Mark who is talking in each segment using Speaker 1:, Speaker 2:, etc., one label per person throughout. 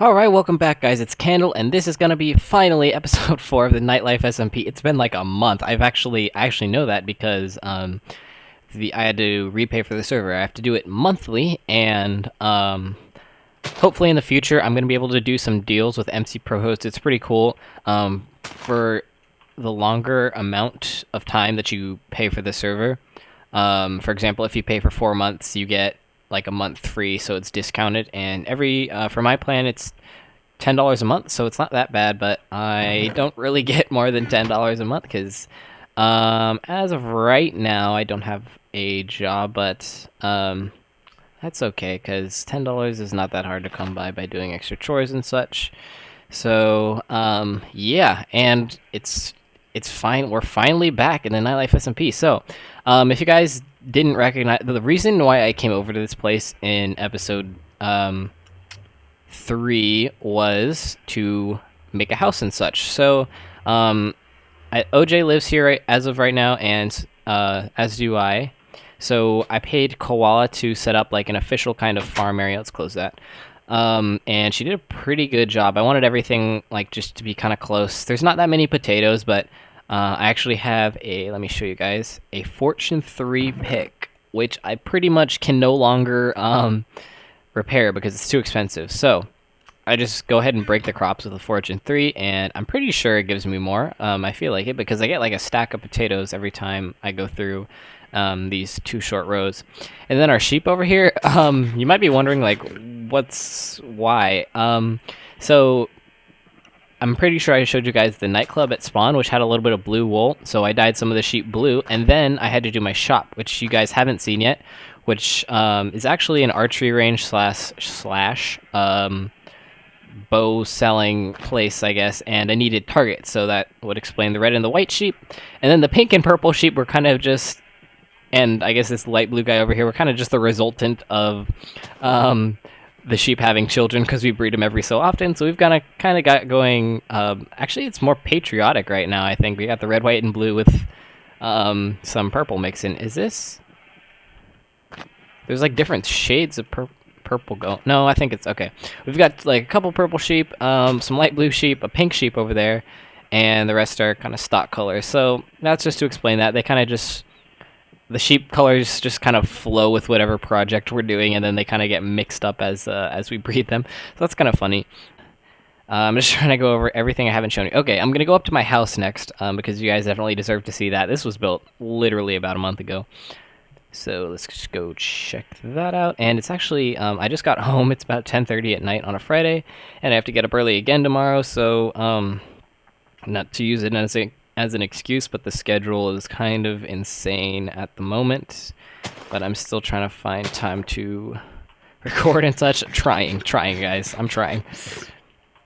Speaker 1: Alright, welcome back guys, it's Candle, and this is gonna be finally episode 4 of the Nightlife SMP. It's been like a month. I actually know that because I had to repay for the server. I have to do it monthly, and hopefully in the future I'm gonna be able to do some deals with MC Pro Host. It's pretty cool. For the longer amount of time that you pay for the server. For example, if you pay for 4 months, you get like a month free, so it's discounted, and for my plan it's $10 a month, so it's not that bad, but I don't really get more than $10 a month because as of right now I don't have a job, but that's okay because $10 is not that hard to come by doing extra chores and such. So yeah, and it's fine. We're finally back in the Nightlife SMP. So if you guys didn't recognize, the reason why I came over to this place in episode 3 was to make a house and such. So OJ lives here as of right now, and as do I. So I paid Koala to set up like an official kind of farm area. Let's close that. And she did a pretty good job. I wanted everything like just to be kind of close. There's not that many potatoes, but I actually have let me show you guys, a Fortune 3 pick, which I pretty much can no longer repair because it's too expensive. So I just go ahead and break the crops with a Fortune 3, and I'm pretty sure it gives me more. I feel like it because I get like a stack of potatoes every time I go through these 2 short rows. And then our sheep over here, you might be wondering like why. So I'm pretty sure I showed you guys the nightclub at spawn, which had a little bit of blue wool, so I dyed some of the sheep blue, and then I had to do my shop, which you guys haven't seen yet, which is actually an archery range slash bow selling place, I guess, and I needed targets, so that would explain the red and the white sheep. And then the pink and purple sheep were kind of just, and I guess this light blue guy over here were kind of just the resultant of the sheep having children, because we breed them every so often. So we've kind of got going. Actually, it's more patriotic right now. I think we got the red, white, and blue with some purple mix in. Is this? There's like different shades of purple go. No, I think it's okay. We've got like a couple purple sheep, some light blue sheep, a pink sheep over there, and the rest are kind of stock colors. So that's just to explain that they kind of just. The sheep colors just kind of flow with whatever project we're doing, and then they kind of get mixed up as we breed them. So that's kind of funny. I'm just trying to go over everything I haven't shown you. Okay, I'm going to go up to my house next, because you guys definitely deserve to see that. This was built literally about a month ago. So let's just go check that out. And it's actually, I just got home. It's about 10:30 at night on a Friday, and I have to get up early again tomorrow, so not to use it as an excuse, but the schedule is kind of insane at the moment, but I'm still trying to find time to record and such. Trying guys, I'm trying.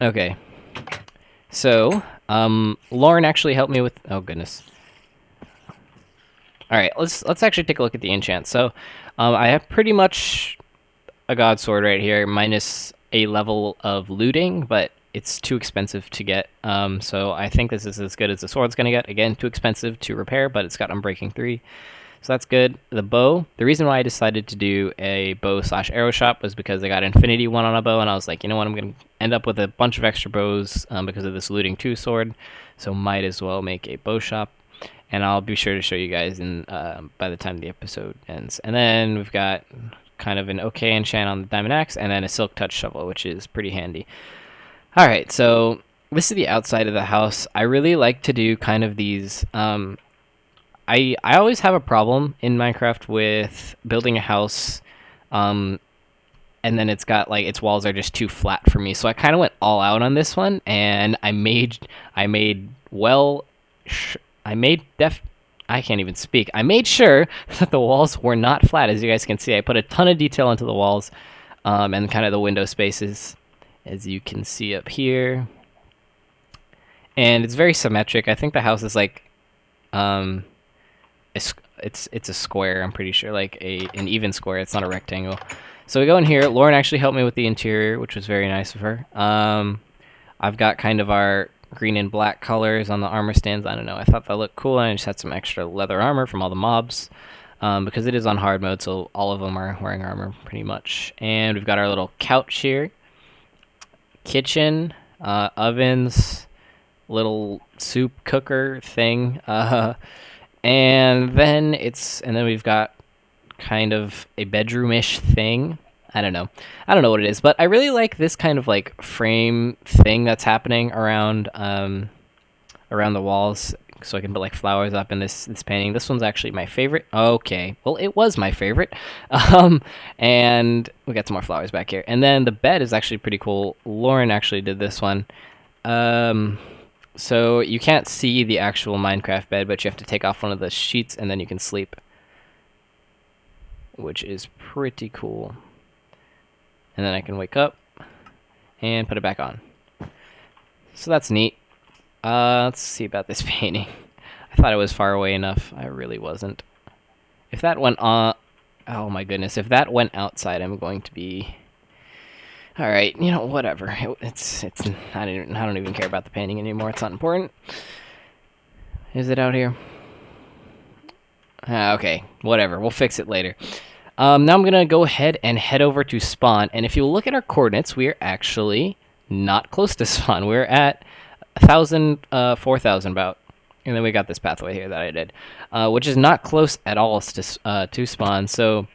Speaker 1: Okay, so Lauren actually helped me with, oh goodness. All right, let's actually take a look at the enchant. So I have pretty much a god sword right here minus a level of looting, but it's too expensive to get, so I think this is as good as the sword's gonna get. Again, too expensive to repair, but it's got Unbreaking 3, so that's good. The bow, the reason why I decided to do a bow slash arrow shop was because I got Infinity 1 on a bow, and I was like, you know what, I'm gonna end up with a bunch of extra bows because of this Looting 2 sword, so might as well make a bow shop, and I'll be sure to show you guys in by the time the episode ends. And then we've got kind of an okay enchant on the Diamond Axe, and then a Silk Touch shovel, which is pretty handy. Alright, so this is the outside of the house. I really like to do kind of these, I always have a problem in Minecraft with building a house, and then it's got, like, its walls are just too flat for me. So I kind of went all out on this one, and I made sure that the walls were not flat. As you guys can see, I put a ton of detail into the walls, and kind of the window spaces, as you can see up here, and it's very symmetric. I think the house is like, it's a square. I'm pretty sure, like an even square. It's not a rectangle. So we go in here. Lauren actually helped me with the interior, which was very nice of her. I've got kind of our green and black colors on the armor stands. I don't know. I thought that looked cool, and I just had some extra leather armor from all the mobs. Because it is on hard mode, so all of them are wearing armor pretty much. And we've got our little couch here. kitchen, ovens, little soup cooker thing, and then we've got kind of a bedroom-ish thing. I don't know what it is, but I really like this kind of like frame thing that's happening around the walls, so I can put like flowers up in this painting. This one's actually my favorite. Okay, well, it was my favorite. And we got some more flowers back here, and then the bed is actually pretty cool. Lauren actually did this one. So you can't see the actual Minecraft bed, but you have to take off one of the sheets and then you can sleep, which is pretty cool. And then I can wake up and put it back on. So that's neat. Let's see about this painting. I thought it was far away enough. I really wasn't. If that went on... Oh my goodness. If that went outside, I'm going to be... Alright, whatever. I don't even care about the painting anymore. It's not important. Is it out here? Okay, whatever. We'll fix it later. Now I'm going to go ahead and head over to spawn. And if you look at our coordinates, we are actually not close to spawn. We're at 4,000 about. And then we got this pathway here that I did, which is not close at all to spawn. So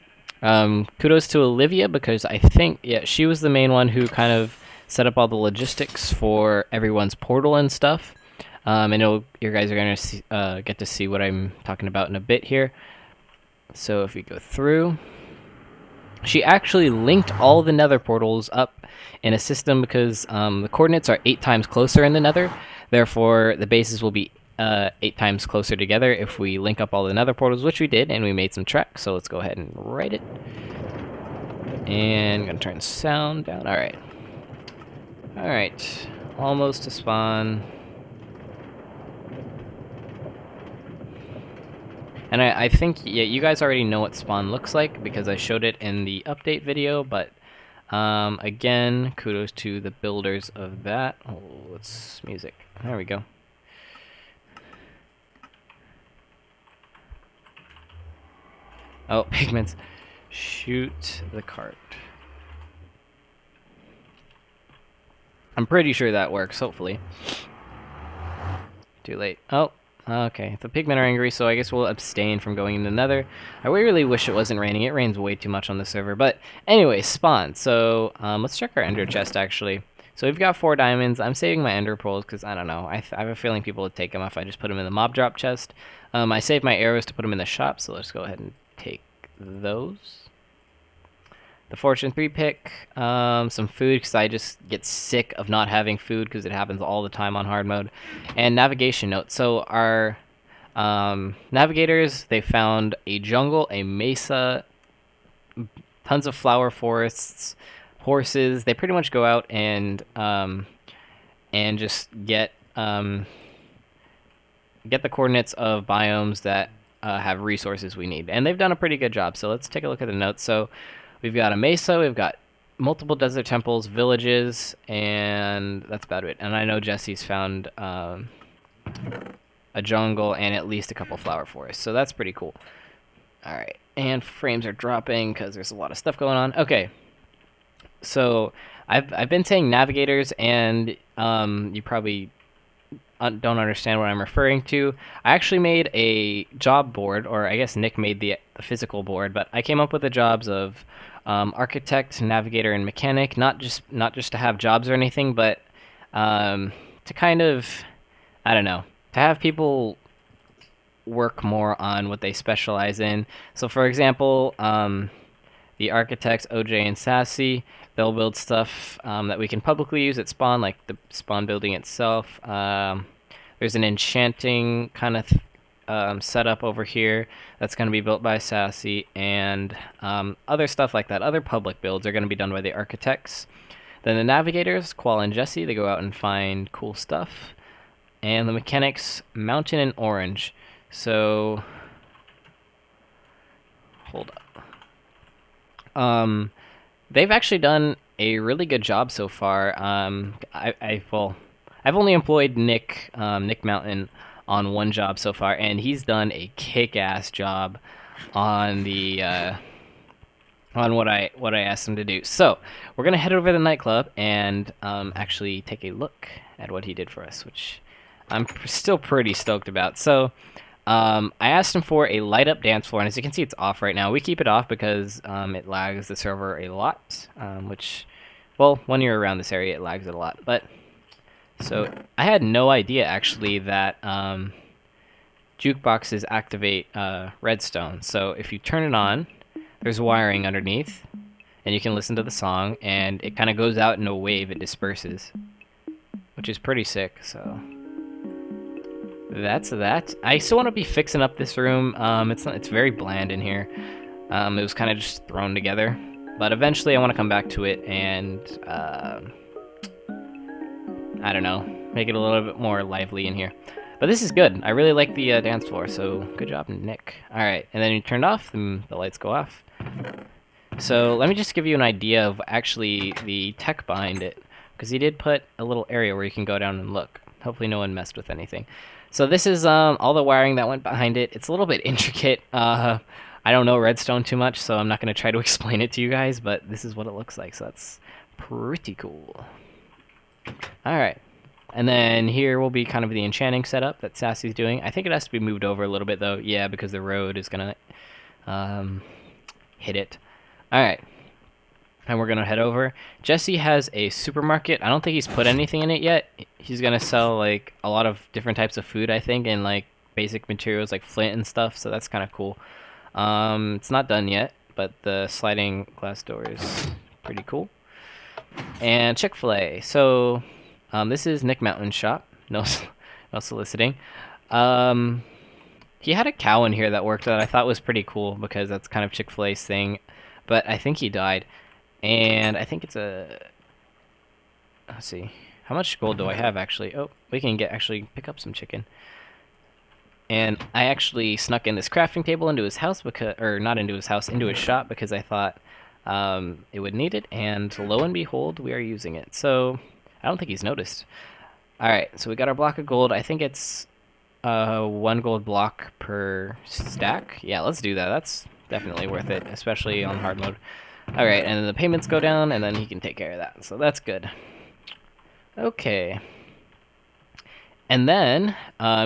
Speaker 1: kudos to Olivia, because I think, yeah, she was the main one who kind of set up all the logistics for everyone's portal and stuff. I know you guys are going to get to see what I'm talking about in a bit here. So if we go through, she actually linked all the nether portals up in a system because the coordinates are 8 times closer in the nether. Therefore, the bases will be 8 times closer together if we link up all the nether portals, which we did, and we made some tracks. So let's go ahead and write it. And I'm going to turn sound down. Alright. Alright. Almost to spawn. And I think, yeah, you guys already know what spawn looks like because I showed it in the update video, but again, kudos to the builders of that. Oh, it's music. There we go. Oh, pigments. Shoot the cart. I'm pretty sure that works, hopefully. Too late. Oh. Okay, the pigmen are angry, so I guess we'll abstain from going into Nether. I really wish it wasn't raining. It rains way too much on the server. But anyway, spawn. So let's check our ender chest, actually. So we've got 4 diamonds. I'm saving my ender pearls because, I don't know, I have a feeling people would take them if I just put them in the mob drop chest. I saved my arrows to put them in the shop, so let's go ahead and take those. The Fortune 3 pick, some food because I just get sick of not having food because it happens all the time on hard mode, and navigation notes. So our navigators, they found a jungle, a mesa, tons of flower forests, horses. They pretty much go out and just get the coordinates of biomes that have resources we need, and they've done a pretty good job. So let's take a look at the notes. So we've got a mesa, we've got multiple desert temples, villages, and that's about it. And I know Jesse's found a jungle and at least a couple flower forests, so that's pretty cool. Alright, and frames are dropping because there's a lot of stuff going on. Okay, so I've been saying navigators, and you probably don't understand what I'm referring to. I actually made a job board, or I guess Nick made the physical board, but I came up with the jobs of architect, navigator, and mechanic, not just to have jobs or anything, but to kind of, I don't know, to have people work more on what they specialize in. So for example, the architects, OJ and Sassy, they'll build stuff that we can publicly use at spawn, like the spawn building itself. There's an enchanting kind of setup over here that's going to be built by Sassy, and other stuff like that. Other public builds are going to be done by the architects. Then the navigators, Qual and Jesse, they go out and find cool stuff. And the mechanics, Mountain and Orange. So, hold up. They've actually done a really good job so far. I've only employed Nick Mountain on one job so far, and he's done a kick-ass job on the on what I asked him to do. So we're gonna head over to the nightclub and actually take a look at what he did for us, which I'm still pretty stoked about. So I asked him for a light up dance floor, and as you can see, it's off right now. We keep it off because it lags the server a lot, which, well, when you're around this area, it lags it a lot. But so I had no idea actually that jukeboxes activate redstone. So if you turn it on, there's wiring underneath, and you can listen to the song, and it kind of goes out in a wave. It disperses, which is pretty sick. So that's that. I still want to be fixing up this room. It's very bland in here. It was kind of just thrown together, but eventually I want to come back to it and I don't know, make it a little bit more lively in here. But this is good. I really like the dance floor, so good job, Nick. All right, and then you turn it off, and the lights go off. So let me just give you an idea of actually the tech behind it, because he did put a little area where you can go down and look. Hopefully no one messed with anything. So this is all the wiring that went behind it. It's a little bit intricate. I don't know redstone too much, so I'm not going to try to explain it to you guys, but this is what it looks like, so that's pretty cool. All right. And then here will be kind of the enchanting setup that Sassy's doing. I think it has to be moved over a little bit, though. Yeah, because the road is going to hit it. All right. And we're going to head over. Jesse has a supermarket. I don't think he's put anything in it yet. He's going to sell, like, a lot of different types of food, I think, and, like, basic materials like flint and stuff, so that's kind of cool. It's not done yet, but the sliding glass door is pretty cool. And Chick-fil-A. So... this is Nick Mountain's shop. No, no soliciting. He had a cow in here that worked that I thought was pretty cool because that's kind of Chick-fil-A's thing. But I think he died. And I think it's a... Let's see. How much gold do I have, actually? Oh, we can actually pick up some chicken. And I actually snuck in this crafting table into his house, because, or not into his house, into his shop, because I thought it would need it. And lo and behold, we are using it. So... I don't think he's noticed. Alright, so we got our block of gold. I think it's 1 gold block per stack. Yeah, let's do that. That's definitely worth it, especially on hard mode. Alright, and then the payments go down, and then he can take care of that. So that's good. Okay. And then,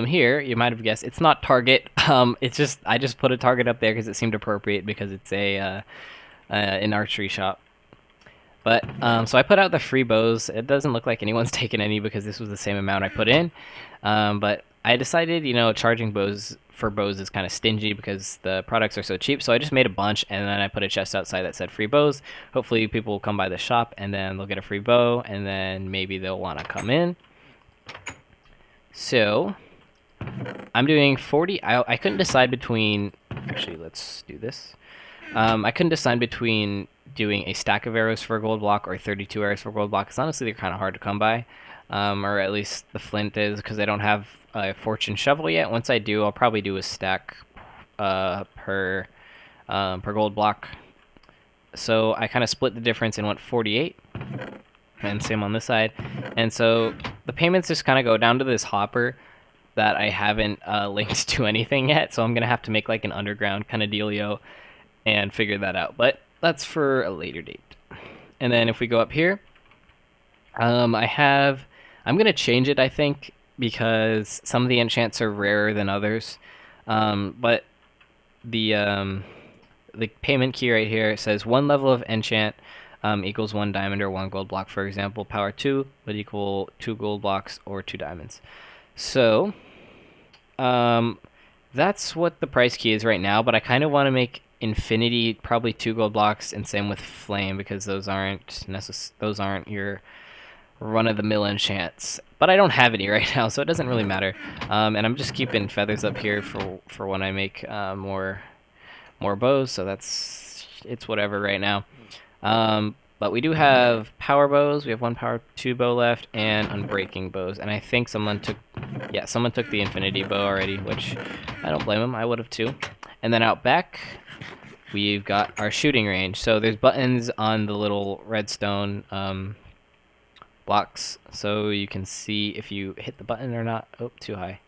Speaker 1: here, you might have guessed, it's not Target. It's just, I just put a Target up there because it seemed appropriate because it's an archery shop. But, so I put out the free bows. It doesn't look like anyone's taken any because this was the same amount I put in. But I decided, you know, charging bows for bows is kind of stingy because the products are so cheap. So I just made a bunch, and then I put a chest outside that said free bows. Hopefully people will come by the shop, and then they'll get a free bow, and then maybe they'll want to come in. So I'm doing 40. I couldn't decide between... Actually, let's do this. I couldn't decide between doing a stack of arrows for a gold block or 32 arrows for a gold block, because honestly they're kind of hard to come by, or at least the flint is, because I don't have a fortune shovel yet. Once I do, I'll probably do a stack per gold block. So I kind of split the difference and went 48, and same on this side. And so the payments just kind of go down to this hopper that I haven't linked to anything yet, so I'm gonna have to make like an underground kind of dealio and figure that out, but that's for a later date. And then if we go up here, I'm gonna change it, I think, because some of the enchants are rarer than others. But the payment key right here says 1 level of enchant equals 1 diamond or 1 gold block. For example, power 2 would equal 2 gold blocks or 2 diamonds. So that's what the price key is right now, but I kind of want to make infinity probably 2 gold blocks, and same with flame, because those aren't your run-of-the-mill enchants. But I don't have any right now, so it doesn't really matter. And I'm just keeping feathers up here for when I make more bows, so it's whatever right now. But we do have power bows. We have 1 power 2 bow left, and unbreaking bows. And I think someone took the infinity bow already, which I don't blame them. I would have too. And then out back, we've got our shooting range. So there's buttons on the little redstone blocks, so you can see if you hit the button or not. Oh, too high.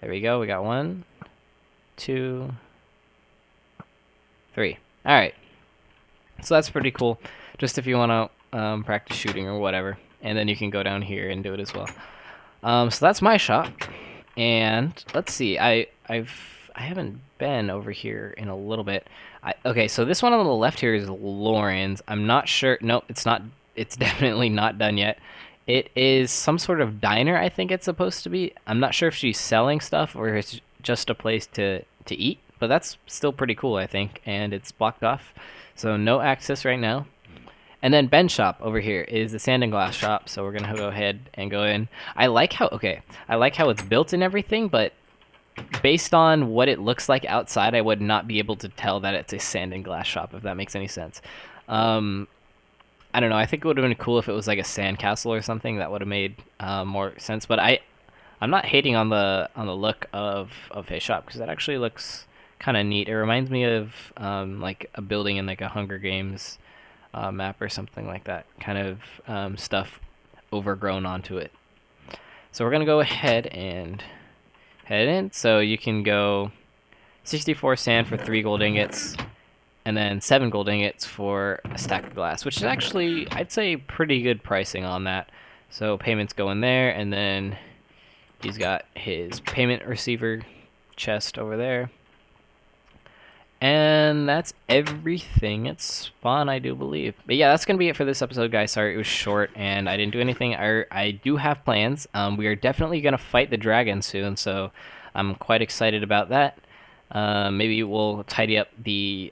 Speaker 1: There we go. We got 1, 2, 3. All right. So that's pretty cool. Just if you want to practice shooting or whatever, and then you can go down here and do it as well. So that's my shop, and let's see. I haven't been over here in a little bit. Okay, so this one on the left here is Lauren's. I'm not sure. Nope, it's not. It's definitely not done yet. It is some sort of diner, I think it's supposed to be. I'm not sure if she's selling stuff or it's just a place to eat, but that's still pretty cool, I think, and it's blocked off, so no access right now. And then Ben's shop over here is the sand and glass shop, so we're gonna go ahead and go in. I like how it's built and everything, but based on what it looks like outside, I would not be able to tell that it's a sand and glass shop, if that makes any sense. Um, I don't know. I think it would have been cool if it was like a sand castle or something. That would have made more sense. But I'm not hating on the look of his shop because that actually looks kind of neat. It reminds me of like a building in like a Hunger Games map or something like that. Kind of stuff overgrown onto it. So we're gonna go ahead and head in. So you can go 64 sand for 3 gold ingots, and then 7 gold ingots for a stack of glass, which is actually, I'd say, pretty good pricing on that. So payments go in there, and then he's got his payment receiver chest over there. And that's everything at spawn, I do believe. But yeah, that's going to be it for this episode, guys. Sorry it was short and I didn't do anything. I do have plans. We are definitely going to fight the dragon soon, so I'm quite excited about that. Maybe we'll tidy up the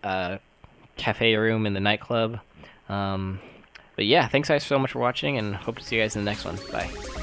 Speaker 1: cafe room in the nightclub. But yeah, thanks guys so much for watching, and hope to see you guys in the next one. Bye.